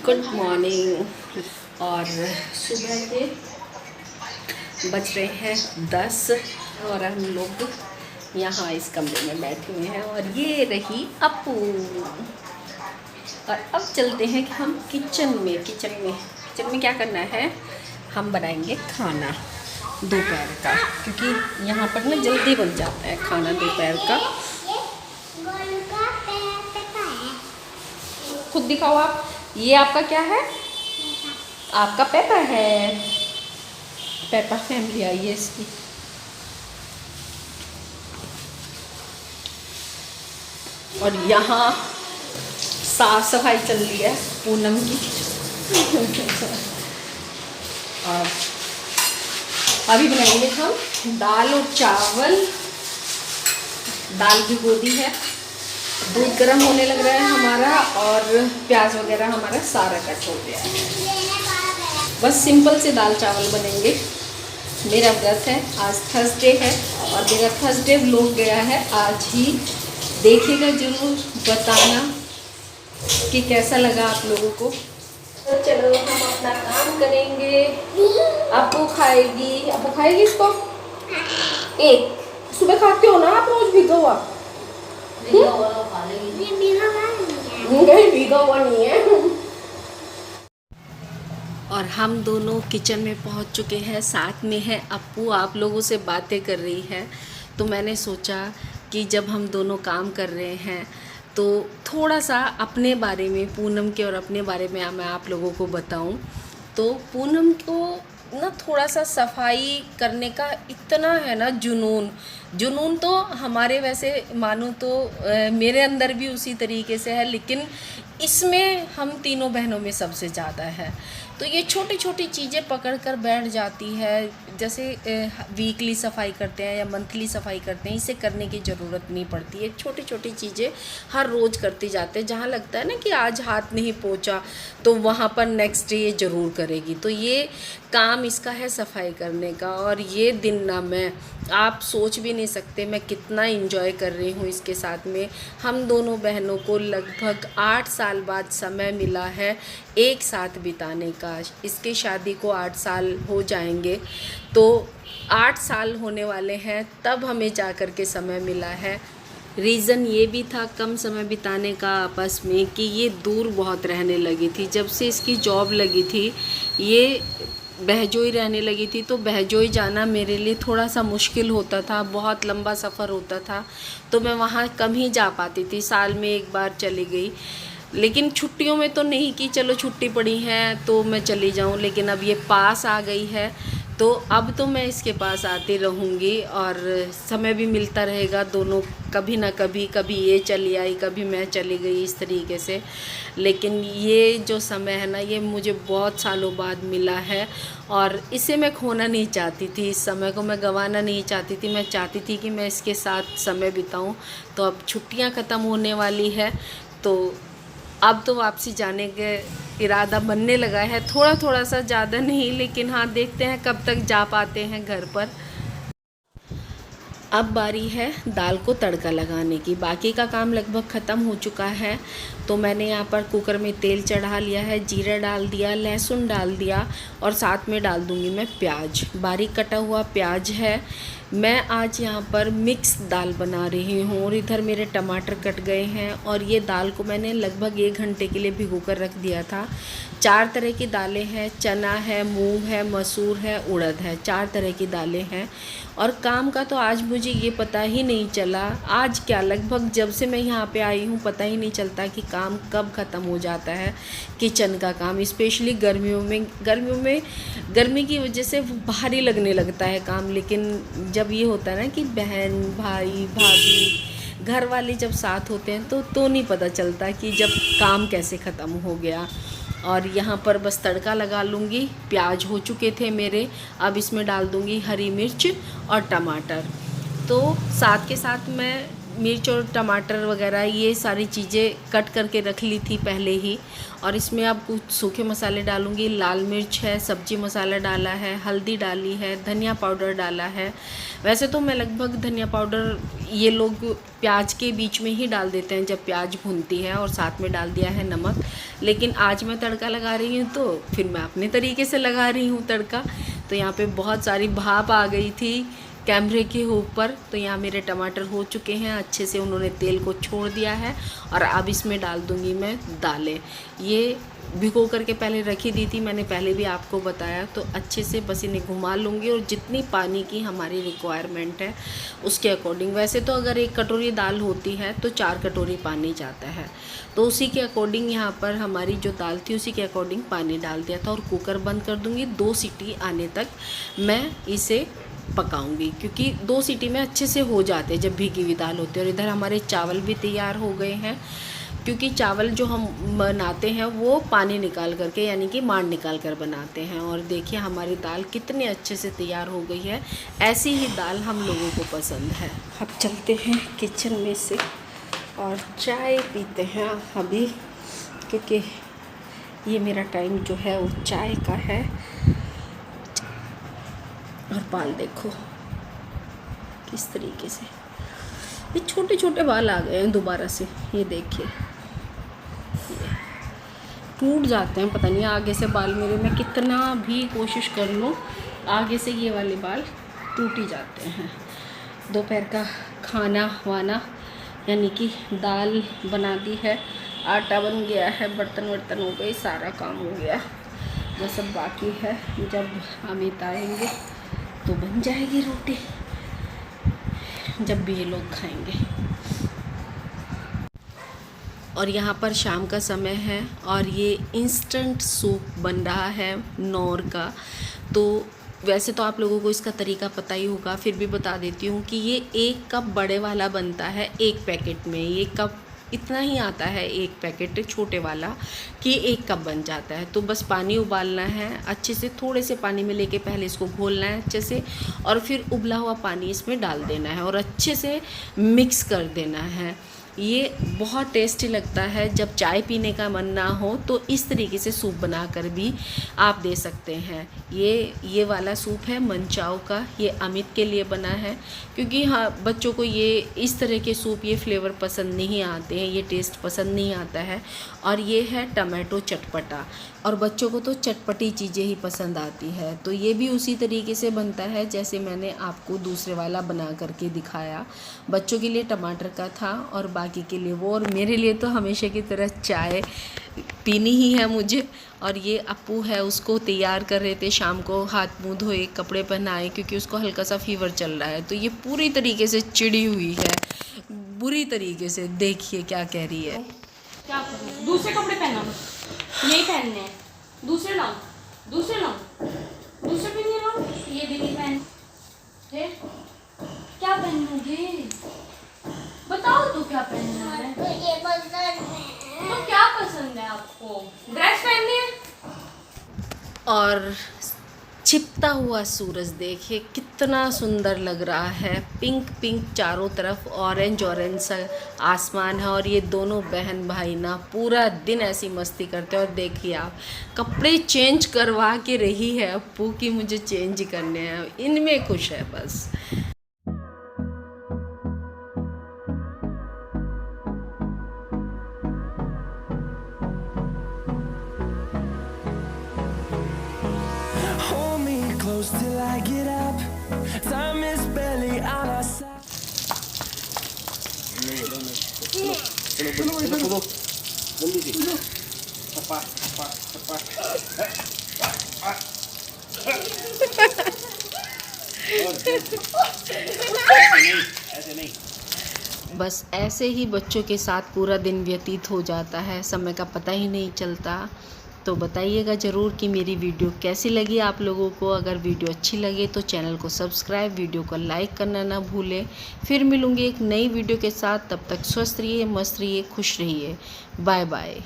Good morning. और सुबह के बज रहे हैं 10 और हम लोग यहाँ इस कमरे में बैठे हुए हैं और ये रही अपू। और अब चलते हैं कि हम किचन में क्या करना है। हम बनाएंगे खाना दोपहर का, क्योंकि यहाँ पर ना जल्दी बन जाता है खाना दोपहर का। खुद दिखाओ आप, ये आपका क्या है? आपका पेपा है। पेपा फैमिली आई है इसकी। और यहाँ साफ सफाई चल रही है पूनम की। और अभी बनाएंगे हम दाल और चावल। दाल भिगो दी है, दूध गर्म होने लग रहा है हमारा और प्याज वगैरह हमारा सारा कट हो गया है। बस सिंपल से दाल चावल बनेंगे। मेरा व्रत है, आज थर्सडे है और मेरा थर्सडे व्लॉग गया है आज ही। देखिएगा जरूर, बताना कि कैसा लगा आप लोगों को। तो चलो हम अपना काम करेंगे। आपको खाएगी इसको एक सुबह खाते हो ना आप रोज भिगो हुआ? भीगा हुआ नहीं है। और हम दोनों किचन में पहुंच चुके हैं, साथ में है अप्पू। आप लोगों से बातें कर रही है, तो मैंने सोचा कि जब हम दोनों काम कर रहे हैं तो थोड़ा सा अपने बारे में, पूनम के और अपने बारे में मैं आप लोगों को बताऊं। तो पूनम को ना थोड़ा सा सफाई करने का इतना है ना जुनून तो हमारे वैसे मानो तो मेरे अंदर भी उसी तरीके से है, लेकिन इसमें हम तीनों बहनों में सबसे ज़्यादा है। तो ये छोटी छोटी चीज़ें पकड़ कर बैठ जाती है, जैसे वीकली सफाई करते हैं या मंथली सफाई करते हैं, इसे करने की ज़रूरत नहीं पड़ती है। छोटी छोटी चीज़ें हर रोज़ करती जाते हैं। जहाँ लगता है ना कि आज हाथ नहीं पहुँचा तो वहाँ पर नेक्स्ट डे ये ज़रूर करेगी। तो ये काम इसका है सफाई करने का। और ये दिन ना मैं आप सोच भी नहीं सकते मैं कितना एंजॉय कर रही हूँ इसके साथ में। हम दोनों बहनों को लगभग 8 साल बाद समय मिला है एक साथ बिताने का। इसकी शादी को 8 साल हो जाएंगे, तो 8 साल होने वाले हैं तब हमें जा कर के समय मिला है। रीज़न ये भी था कम समय बिताने का आपस में कि ये दूर बहुत रहने लगी थी। जब से इसकी जॉब लगी थी, ये बहजोई रहने लगी थी, तो बहजोई जाना मेरे लिए थोड़ा सा मुश्किल होता था, बहुत लंबा सफ़र होता था, तो मैं वहाँ कम ही जा पाती थी। साल में एक बार चली गई, लेकिन छुट्टियों में तो नहीं कि चलो छुट्टी पड़ी है तो मैं चली जाऊँ। लेकिन अब ये पास आ गई है तो अब तो मैं इसके पास आती रहूँगी और समय भी मिलता रहेगा। दोनों कभी ना कभी, कभी ये चली आई कभी मैं चली गई, इस तरीके से। लेकिन ये जो समय है ना, ये मुझे बहुत सालों बाद मिला है और इसे मैं खोना नहीं चाहती थी। इस समय को मैं गंवाना नहीं चाहती थी। मैं चाहती थी कि मैं इसके साथ समय बिताऊं। तो अब छुट्टियां ख़त्म होने वाली है, तो अब तो वापसी जाने के इरादा बनने लगा है। थोड़ा थोड़ा सा, ज़्यादा नहीं, लेकिन हाँ देखते हैं कब तक जा पाते हैं घर पर। अब बारी है दाल को तड़का लगाने की। बाकी का काम लगभग ख़त्म हो चुका है। तो मैंने यहाँ पर कुकर में तेल चढ़ा लिया है, जीरा डाल दिया, लहसुन डाल दिया और साथ में डाल दूँगी मैं प्याज। बारीक कटा हुआ प्याज है। मैं आज यहाँ पर मिक्स दाल बना रही हूँ और इधर मेरे टमाटर कट गए हैं। और ये दाल को मैंने लगभग 1 घंटे के लिए भिगो कर रख दिया था। 4 तरह की दालें हैं, चना है, मूंग है, मसूर है, उड़द है, 4 तरह की दालें हैं। और काम का तो आज मुझे ये पता ही नहीं चला, आज क्या लगभग जब से मैं यहाँ पे आई हूँ पता ही नहीं चलता कि काम कब ख़त्म हो जाता है। किचन का काम स्पेशली गर्मियों में गर्मी की वजह से भारी लगने लगता है काम। लेकिन जब ये होता है ना कि बहन भाई भाभी घर वाले जब साथ होते हैं तो नहीं पता चलता कि जब काम कैसे ख़त्म हो गया। और यहाँ पर बस तड़का लगा लूँगी। प्याज हो चुके थे मेरे, अब इसमें डाल दूँगी हरी मिर्च और टमाटर। तो साथ के साथ मैं मिर्च और टमाटर वगैरह ये सारी चीज़ें कट करके रख ली थी पहले ही। और इसमें अब कुछ सूखे मसाले डालूँगी। लाल मिर्च है, सब्जी मसाला डाला है, हल्दी डाली है, धनिया पाउडर डाला है। वैसे तो मैं लगभग धनिया पाउडर ये लोग प्याज के बीच में ही डाल देते हैं जब प्याज भूनती है, और साथ में डाल दिया है नमक। लेकिन आज मैं तड़का लगा रही हूँ तो फिर मैं अपने तरीके से लगा रही हूँ तड़का। तो यहाँ पे बहुत सारी भाप आ गई थी कैमरे के ऊपर। तो यहाँ मेरे टमाटर हो चुके हैं, अच्छे से उन्होंने तेल को छोड़ दिया है। और अब इसमें डाल दूँगी मैं दालें। ये भिगो करके पहले रखी दी थी मैंने, पहले भी आपको बताया। तो अच्छे से बस इन्हें घुमा लूँगी, और जितनी पानी की हमारी रिक्वायरमेंट है उसके अकॉर्डिंग। वैसे तो अगर 1 कटोरी दाल होती है तो 4 कटोरी पानी जाता है। तो उसी के अकॉर्डिंग यहाँ पर हमारी जो दाल थी उसी के अकॉर्डिंग पानी डाल दिया था। और कुकर बंद कर दूँगी। 2 सीटी आने तक मैं इसे पकाऊंगी, क्योंकि 2 सीटी में अच्छे से हो जाते हैं जब भीगी हुई दाल होती है। और इधर हमारे चावल भी तैयार हो गए हैं, क्योंकि चावल जो हम बनाते हैं वो पानी निकाल करके, यानी कि मांड निकाल कर बनाते हैं। और देखिए हमारी दाल कितने अच्छे से तैयार हो गई है। ऐसी ही दाल हम लोगों को पसंद है। अब चलते हैं किचन में से और चाय पीते हैं अभी, क्योंकि ये मेरा टाइम जो है वो चाय का है। और बाल देखो किस तरीके से, ये छोटे छोटे बाल आ गए हैं दोबारा से। ये देखिए टूट जाते हैं, पता नहीं आगे से बाल मेरे, मैं कितना भी कोशिश कर लूँ आगे से ये वाले बाल टूट ही जाते हैं। दोपहर का खाना वाना यानी कि दाल बना दी है, आटा बन गया है, बर्तन वर्तन हो गए, सारा काम हो गया। बस अब बाकी है जब अमित आएंगे तो बन जाएगी रोटी, जब भी ये लोग खाएंगे। और यहाँ पर शाम का समय है और ये इंस्टेंट सूप बन रहा है नौर का। तो वैसे तो आप लोगों को इसका तरीका पता ही होगा, फिर भी बता देती हूँ कि ये 1 कप बड़े वाला बनता है 1 पैकेट में। ये कप इतना ही आता है 1 पैकेट छोटे वाला, कि 1 कप बन जाता है। तो बस पानी उबालना है अच्छे से, थोड़े से पानी में लेके पहले इसको घोलना है अच्छे से, और फिर उबला हुआ पानी इसमें डाल देना है और अच्छे से मिक्स कर देना है। ये बहुत टेस्टी लगता है। जब चाय पीने का मन ना हो तो इस तरीके से सूप बनाकर भी आप दे सकते हैं। ये वाला सूप है मनचाओ का, ये अमित के लिए बना है, क्योंकि हाँ बच्चों को ये इस तरह के सूप ये फ्लेवर पसंद नहीं आते हैं, ये टेस्ट पसंद नहीं आता है। और ये है टमाटो चटपटा, और बच्चों को तो चटपटी चीज़ें ही पसंद आती है। तो ये भी उसी तरीके से बनता है जैसे मैंने आपको दूसरे वाला बना करके दिखाया। बच्चों के लिए टमाटर का था और बाकी के लिए वो, और मेरे लिए तो हमेशा की तरह चाय पीनी ही है मुझे। और ये अप्पू है, उसको तैयार कर रहे थे, शाम को हाथ मुँह धोए, कपड़े पहनाए, क्योंकि उसको हल्का सा फीवर चल रहा है। तो ये पूरी तरीके से चिड़ी हुई है, बुरी तरीके से। देखिए क्या कह रही है। क्या करूं? दूसरे कपड़े पहना लो, यही पहनने हैं। दूसरे लाओ, दूसरे लाओ, दूसरे भी नहीं लाओ, ये भी नहीं पहन। फिर क्या पहनोगे? बताओ तो क्या पहनना है? मुझे पसंद है। तो क्या पसंद है आपको? ड्रेस पहननी है? और छिपता हुआ सूरज देखिए कितना सुंदर लग रहा है। पिंक पिंक चारों तरफ, ऑरेंज ऑरेंज सा आसमान है। और ये दोनों बहन भाई ना पूरा दिन ऐसी मस्ती करते हैं। और देखिए आप, कपड़े चेंज करवा के रही है अप्पू की, मुझे चेंज करने हैं, इनमें खुश है बस। Till I get up, time is barely on our side. चलो जल्दी से चपा चपा चपा। ऐसे नहीं। बस ऐसे ही बच्चों के साथ पूरा दिन व्यतीत हो जाता है, समय का पता ही नहीं चलता। तो बताइएगा ज़रूर कि मेरी वीडियो कैसी लगी आप लोगों को। अगर वीडियो अच्छी लगे तो चैनल को सब्सक्राइब, वीडियो को लाइक करना ना भूलें। फिर मिलूँगी एक नई वीडियो के साथ, तब तक स्वस्थ रहिए, मस्त रहिए, खुश रहिए। Bye bye.